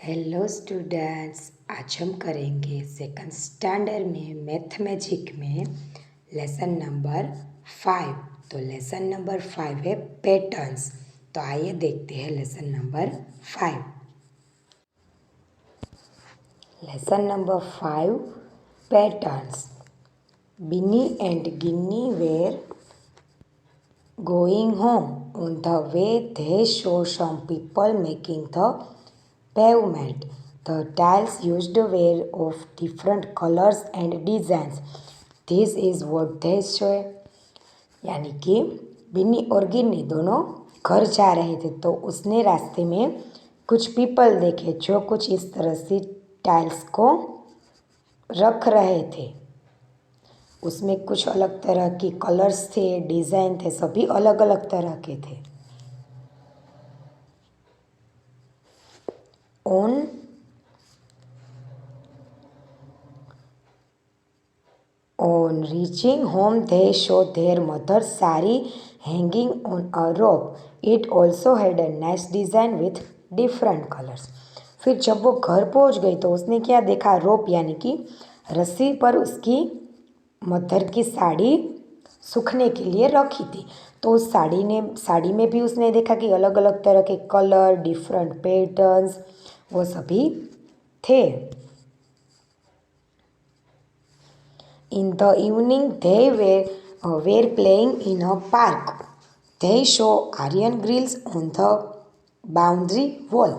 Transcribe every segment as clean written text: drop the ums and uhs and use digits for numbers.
Hello students, आज हम करेंगे सेकंड स्टैंडर्ड में मैथमेटिक में लेसन नंबर 5। तो लेसन नंबर 5 है पैटर्न्स। तो आइए देखते हैं lesson number 5। Lesson number 5 patterns. Binny and Ginny were going home. On the way, they saw some people making the pavement. The tiles used were of different colors and designs. This is what they saw. यानी कि बिन्नी और गिन्नी दोनों घर जा रहे थे, तो उसने रास्ते में कुछ पीपल देखे जो कुछ इस तरह से टाइल्स को रख रहे थे। उसमें कुछ अलग तरह की कलर्स थे, डिज़ाइन थे, सभी अलग अलग तरह के थे। On reaching home, they saw their mother's sari hanging on a rope. It also had a nice design with different colors. फिर जब वो घर पहुंच गई तो उसने क्या देखा? रोप यानी कि रस्सी पर उसकी मदर की साड़ी सूखने के लिए रखी थी। तो उस साड़ी में भी उसने देखा कि अलग अलग तरह के कलर, डिफरेंट पैटर्न्स वो सभी थे। In the evening, they were playing in a park. They saw iron grills on the boundary wall.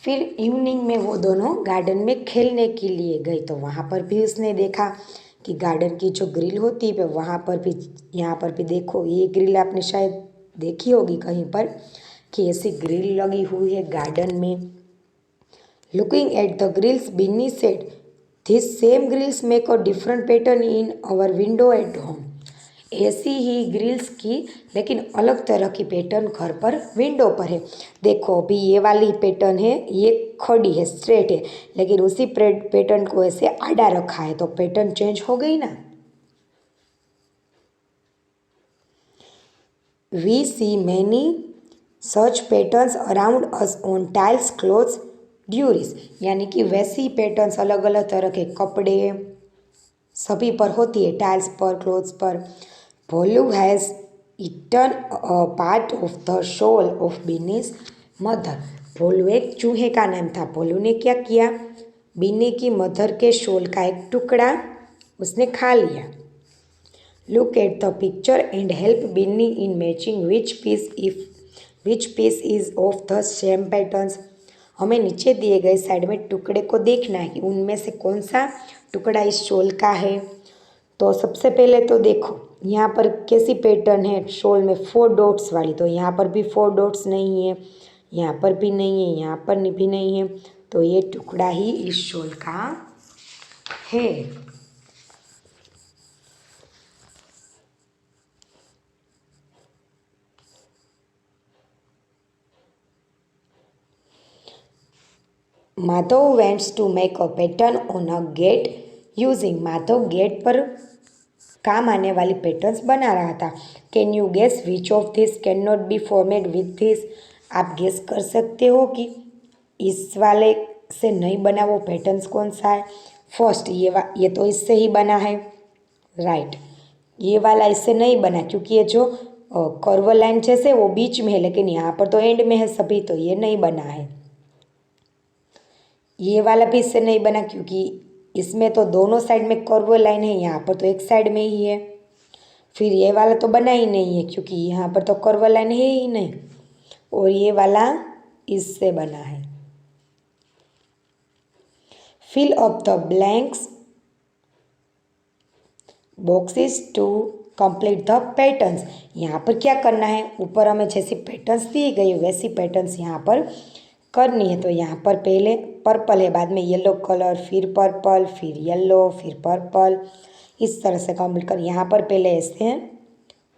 फिर इवनिंग में वो दोनों गार्डन में खेलने के लिए गई, तो वहाँ पर भी उसने देखा कि गार्डन की जो ग्रिल होती है वहाँ पर भी, यहाँ पर भी देखो, ये ग्रिल आपने शायद देखी होगी कहीं पर कि ऐसी ग्रिल लगी हुई है गार्डन में। Looking at the grills, Binni said, this same grills make a different pattern in our window at home. ऐसी ही ग्रिल्स की लेकिन अलग तरह की पैटर्न घर पर विंडो पर है। देखो अभी ये वाली पैटर्न है, ये खड़ी है, स्ट्रेट है, लेकिन उसी पैटर्न को ऐसे आड़ा रखा है, तो पैटर्न चेंज हो गई ना। We see many such patterns around us on tiles, clothes, durries. यानी कि वैसी पैटर्न्स अलग अलग तरह के कपड़े सभी पर होती है, टाइल्स पर, क्लोथ्स पर। Bholu has eaten a part of the shawl of Binny's mother. Bholu एक चूहे का नाम था। भोलू ने क्या किया? बिन्नी की मदर के शोल का एक टुकड़ा उसने खा लिया। Look at the picture and help Binny in matching which piece is of the same patterns. हमें नीचे दिए गए साइड में टुकड़े को देखना है कि उनमें से कौन सा टुकड़ा इस शॉल का है। तो सबसे पहले तो देखो यहाँ पर कैसी पैटर्न है शॉल में, 4 डॉट्स वाली। तो यहाँ पर भी 4 डॉट्स नहीं है, यहाँ पर भी नहीं है, यहाँ पर भी नहीं है, तो ये टुकड़ा ही इस शॉल का है। Madhav wants to make a pattern on a gate using. Madhav gate पर काम आने वाली पैटर्न्स बना रहा था। Can you guess which of this can not be formed with this. आप गेस कर सकते हो कि इस वाले से नहीं बना वो पैटर्न्स कौन सा है। फर्स्ट ये तो इससे ही बना है, राइट। ये वाला इससे नहीं बना क्योंकि ये जो कर्व लाइन जैसे वो बीच में है, लेकिन यहाँ पर तो एंड में है सभी, तो ये नहीं बना है। ये वाला भी इससे नहीं बना क्योंकि इसमें तो दोनों साइड में कर्व लाइन है, यहाँ पर तो एक साइड में ही है। फिर ये वाला तो बना ही नहीं है क्योंकि यहाँ पर तो कर्व लाइन है ही नहीं, और ये वाला इससे बना है। Fill up the blanks boxes to complete the patterns. यहाँ पर क्या करना है? ऊपर हमें जैसी पैटर्न्स दी गई वैसी पैटर्न्स यहाँ पर करनी है। तो यहाँ पर पहले पर्पल है, बाद में येलो कलर, फिर पर्पल, फिर येलो, फिर पर्पल, इस तरह से कंप्लीट कर। यहाँ पर पहले ऐसे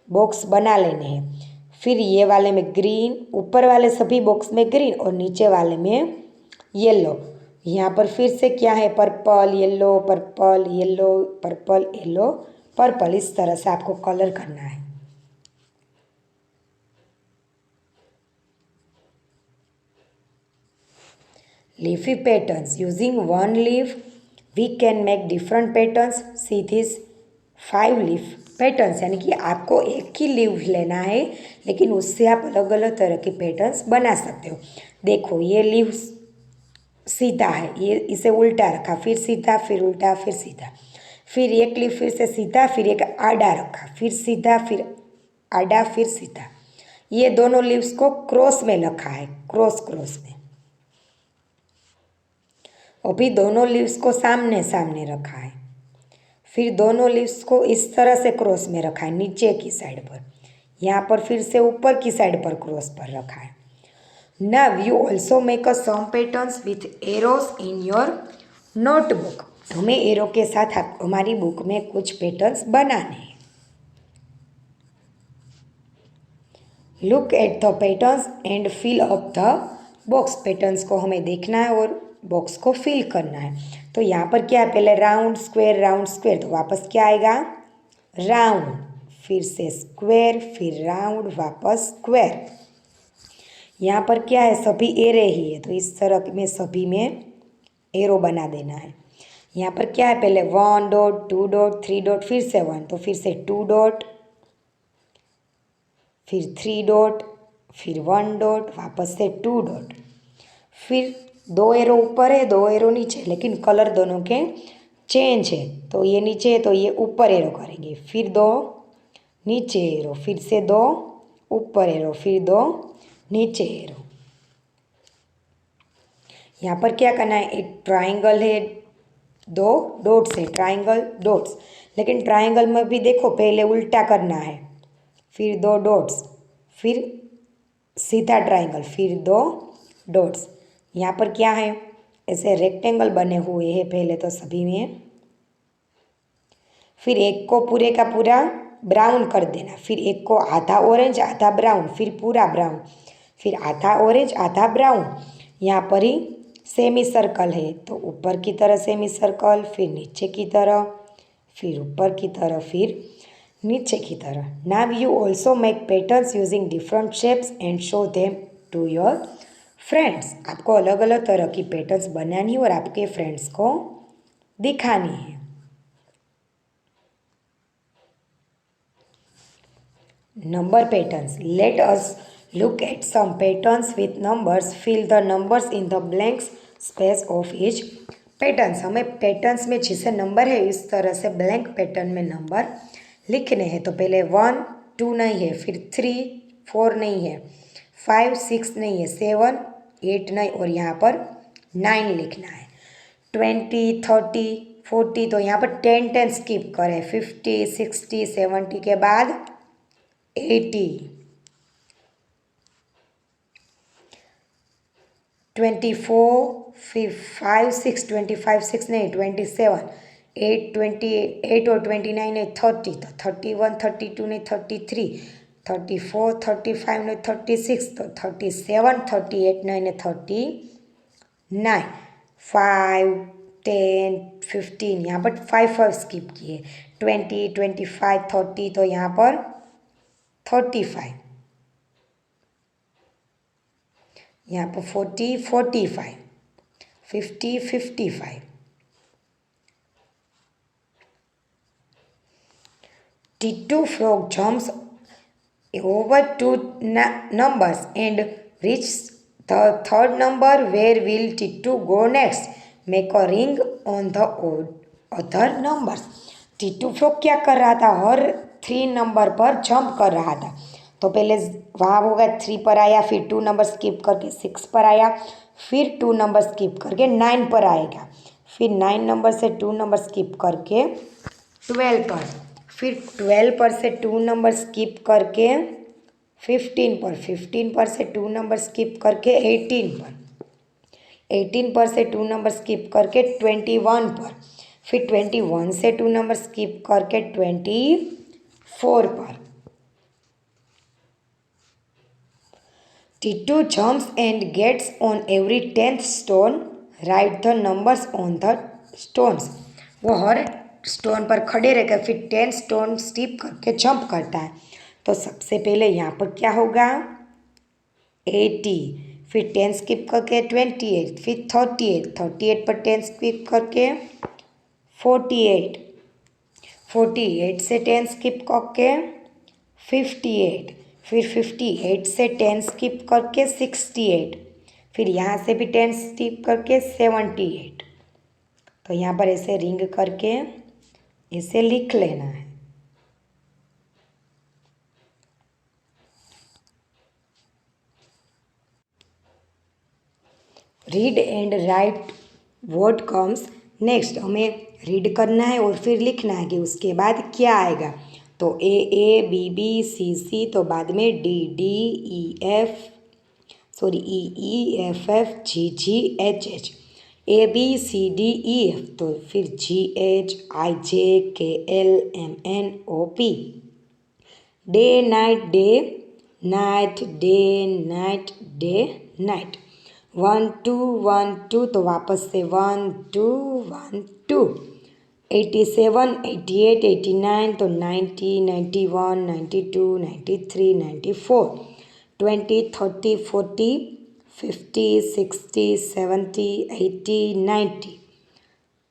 बॉक्स बना लेने हैं। फिर ये वाले में ग्रीन, ऊपर वाले सभी बॉक्स में ग्रीन और नीचे वाले में येलो। यहाँ पर फिर से क्या है? Purple, yellow, purple, yellow, purple, yellow, purple, इस तरह से आपको कलर करना है। Leafy patterns using one leaf we can make different patterns see this 5 leaf patterns, यानी कि आपको एक ही लीव लेना है लेकिन उससे आप अलग अलग तरह के पैटर्न्स बना सकते हो। देखो ये लीव सीधा है, ये इसे उल्टा रखा, फिर सीधा, फिर उल्टा, फिर सीधा, फिर एक लीफ फिर से सीधा, फिर एक आड़ा रखा, फिर सीधा, फिर आड़ा, फिर सीधा। ये दोनों लीव्स को क्रॉस में रखा है, क्रॉस क्रॉस में। अभी दोनों लीव्स को सामने सामने रखा है, फिर दोनों लीव्स को इस तरह से क्रॉस में रखा है नीचे की साइड पर, यहाँ पर फिर से ऊपर की साइड पर क्रॉस पर रखा है। Now you also make a some patterns with arrows in your notebook. हमें एरो के साथ हमारी बुक में कुछ पैटर्न्स बनाने हैं। Look at the patterns and fill up the box. Patterns को हमें देखना है और बॉक्स को फिल करना है। तो यहाँ पर क्या है, पहले राउंड स्क्वायर, तो वापस क्या आएगा, राउंड, फिर से स्क्वायर, फिर राउंड, वापस स्क्वायर। यहाँ पर क्या है, सभी एरे ही है, तो इस तरह में सभी में एरो बना देना है। यहाँ पर क्या है, पहले 1 डॉट, 2 डॉट, 3 डॉट, फिर से 1, तो फिर से 2 डॉट, फिर 3 डॉट, फिर 1 डॉट, वापस से 2 डॉट, फिर 2 एरो ऊपर है, 2 एरो नीचे, लेकिन कलर दोनों के चेंज है, तो ये नीचे है तो ये ऊपर एरो करेंगे, फिर 2 नीचे एरो, फिर से 2 ऊपर एरो, फिर 2 नीचे एरो। यहाँ पर क्या करना है, एक ट्राइंगल है, 2 डॉट्स है, ट्राइंगल डॉट्स, लेकिन ट्राइंगल में भी देखो पहले उल्टा करना है, फिर 2 डॉट्स, फिर सीधा ट्राइंगल, फिर 2 डॉट्स। यहाँ पर क्या है, ऐसे रेक्टेंगल बने हुए हैं पहले तो सभी में, फिर एक को पूरे का पूरा ब्राउन कर देना, फिर एक को आधा ऑरेंज आधा ब्राउन, फिर पूरा ब्राउन, फिर आधा ऑरेंज आधा ब्राउन। यहाँ पर ही सेमी सर्कल है, तो ऊपर की तरह सेमी सर्कल, फिर नीचे की तरह, फिर ऊपर की तरह, फिर नीचे की तरह। Now you also make patterns using different shapes and show them to your friends. आपको अलग अलग तरह की पैटर्न्स बनानी और आपके फ्रेंड्स को दिखानी है। Number patterns. Let us look at some patterns with numbers. Fill the numbers in the blank space of each patterns. हमें पैटर्न्स में जैसे नंबर है इस तरह से ब्लैंक पैटर्न में नंबर लिखने हैं। तो पहले 1 2 नहीं है, फिर 3 4 नहीं है, 5 6 नहीं है, 7 8 नहीं, और यहाँ पर 9 लिखना है। 20 30 40, तो यहाँ पर 10 10 स्किप करें, 50 60 70 के बाद 80, 24 5 6 25 6 नहीं, 27 8 28 और 29 नहीं, 30, तो 31 32 नहीं, 33 34 35 नहीं, 36, तो 37 38 नहीं, 39 5 10 15, यहाँ पर 5 5 स्किप किए, 20 25 30, तो यहाँ पर 35, यहाँ पर 40 45 50 55। Titu frog jumps over 2 numbers and reaches the third number. Where will Titu go next? Make a ring on the other numbers. Tittu frog क्या कर रहा था, हर 3 नंबर पर जंप कर रहा था। तो पहले वहाँ होगा 3 पर आया, फिर 2 नंबर स्किप करके 6 पर आया, फिर 2 नंबर स्किप करके 9 पर आएगा, फिर 9 नंबर से 2 नंबर स्किप करके 12 पर, फिर 12 पर से 2 नंबर स्किप करके 15 पर, 15 पर से 2 नंबर स्किप करके 18 पर, 18 पर से 2 नंबर स्किप करके 21 पर, फिर 21 से 2 नंबर स्किप करके 24 पर। Titu jumps and gets on every 10th stone. Write the numbers on the stones. वो हर स्टोन पर खड़े रहकर फिर 10 स्टोन स्टिप करके जंप करता है। तो सबसे पहले यहाँ पर क्या होगा 80, फिर 10 स्किप करके 28, फिर 38, 38 पर 10 स्किप करके 48, 48 से 10 स्किप करके 58, फिर 58 से 10 स्किप करके 68, फिर यहाँ से भी 10 स्किप करके 78। तो यहाँ पर ऐसे रिंग करके इसे लिख लेना है। Read and right what comes next, हमें रीड करना है और फिर लिखना है कि उसके बाद क्या आएगा। तो ए बी बी सी सी, तो बाद में D D E F F G G H H, A B C D E F, तो फिर G H I J K L M N O P. Day night day night day night day night. 1 2 1 2, तो वापस से 1 2 1 2। 87 88 89, तो 90 91 92 93 94। 20 30 40 50 60 70 80 90।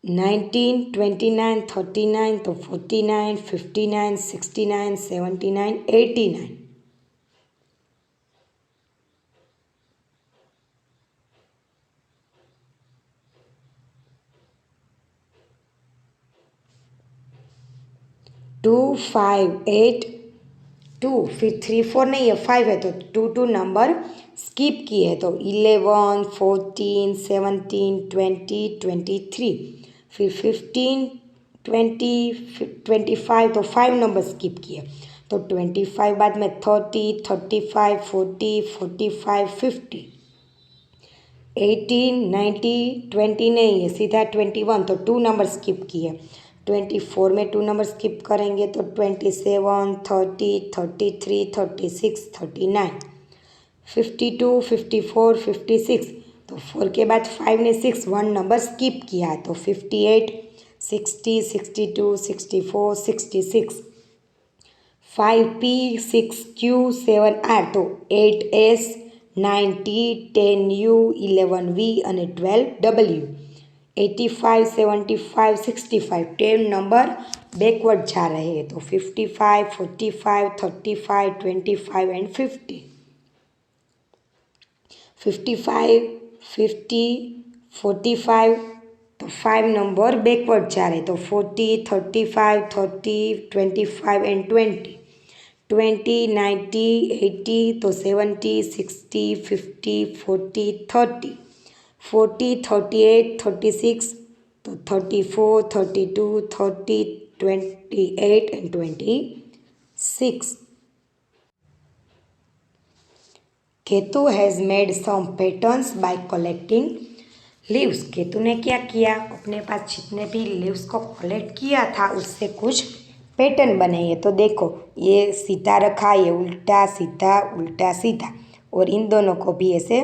19 29 39, तो 49 59 69 79 89। 2 5 8 2, फिर 3 4 नहीं है 5 है, तो 2 2 नंबर स्किप किए है, तो 11 14 17 20 23, फिर 15 20 25, तो 5 नंबर स्किप किए, तो 25 बाद में 30 35 40 45 50। 18 90 20 नहीं है, सीधा 21, तो 2 नंबर स्किप किए। 24 में 2 नंबर स्किप करेंगे, तो 27 30 33 36 39। 52 54 56, तो 4 के बाद 5 ने 6 1 नंबर स्किप किया है, तो 58 60 62 64 66। 5P 6Q 7R, તો 8S 90 10U 11V અને 12W। 85 75 65, 10 नंबर बैकवर्ड जा रहे हैं, तो 55 45 35 25 एंड 50। 55 50 45, तो 5 नंबर बैकवर्ड जा रहे हैं, तो 40 35 30 25 एंड 20। 20 90 80, तो 70 60 50 40 30। 40 38 36, तो 34 32 30 28 and 26। Ketu has made some patterns by collecting leaves. Ketu ने क्या किया, अपने पास जितने भी लीव्स को कलेक्ट किया था उससे कुछ पैटर्न बनाइए। तो देखो, ये सीधा रखा, ये उल्टा सीधा, और इन दोनों को भी ऐसे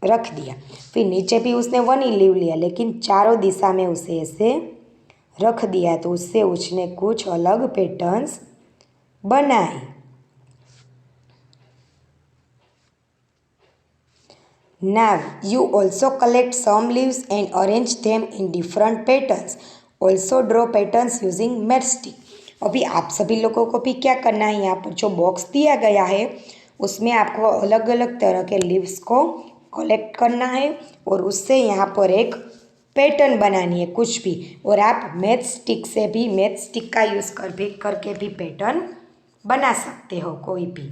रख दिया। फिर नीचे भी उसने 1 ही लीव लिया, लेकिन चारों दिशा में उसे ऐसे रख दिया, तो उससे उसने कुछ अलग पैटर्न्स बनाए। Now you also collect some leaves and arrange them in different patterns. Also draw patterns using matchstick. अभी आप सभी लोगों को भी क्या करना है, यहाँ पर जो बॉक्स दिया गया है उसमें आपको अलग अलग तरह के लीव्स को कलेक्ट करना है और उससे यहाँ पर एक पैटर्न बनानी है कुछ भी। और आप मैच स्टिक का यूज़ करके भी पैटर्न बना सकते हो कोई भी।